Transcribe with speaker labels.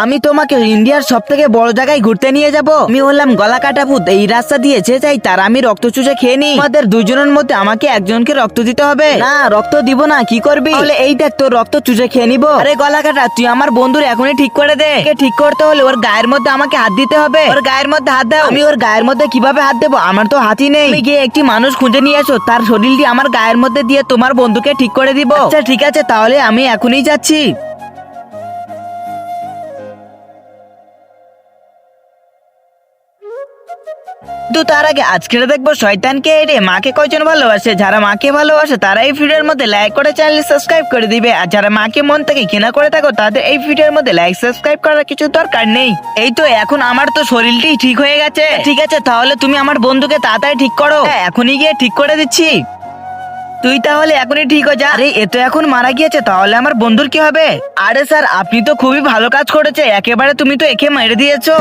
Speaker 1: আমি তোমাকে ইন্ডিয়ার সব থেকে বড় জায়গায় ঘুরতে নিয়ে যাব। আমি হলাম গলা কাটা ভূত, এই রাস্তা দিয়ে যে যাই তার আমি রক্ত চুষে খেয়ে নি। আমাদের দুজনের মধ্যে আমাকে একজনকে রক্ত দিতে হবে। না, রক্ত দিব না, কি করবি? তাহলে এই দেখ, তোর রক্ত চুষে খেয়ে নিব। আরে গলা কাটা, তুই আমার বন্ধুর এখনই ঠিক করে দে। ঠিক করতে হলে ওর গায়ের মধ্যে আমাকে হাত দিতে হবে। ওর গায়ের মধ্যে হাত দাও। আমি ওর গায়ের মধ্যে কিভাবে হাত দেবো? আমার তো হাতই নেই। তুমি গিয়ে একটি মানুষ খুঁজে নিয়ে এসো, তার শরীরটি আমার গায়ের মধ্যে দিয়ে তোমার বন্ধুকে ঠিক করে দিব। আচ্ছা ঠিক আছে, তাহলে আমি এখনই যাচ্ছি। তো তার আগে আজকের দেখবো শয়তানকে এড়ে মাকে কয়জন ভালোবাসে। যারা মাকে ভালোবাসে তারা এই ভিডিওর মধ্যে লাইক করে চ্যানেল সাবস্ক্রাইব করে দিবে, আর যারা মাকে মন থেকে ঘৃণা করে থাকো তাদের এই ভিডিওর মধ্যে লাইক সাবস্ক্রাইব করার কিছু দরকার নেই। এই তো এখন আমার তো শরীরটি ঠিক হয়ে গেছে। ঠিক আছে, তাহলে তুমি আমার বন্ধুকে তাড়াতাড়ি ঠিক করো। হ্যাঁ, এখনই গিয়ে ঠিক করে দিচ্ছি। তুই তাহলে এখনই ঠিক হয়ে যা। আরে এ তো এখন মারা গিয়েছে, তাহলে আমার বন্ধুর কি হবে? আরে স্যার, আপনি তো খুবই ভালো কাজ করেছে, একেবারে তুমি তো একে মেরে দিয়েছো।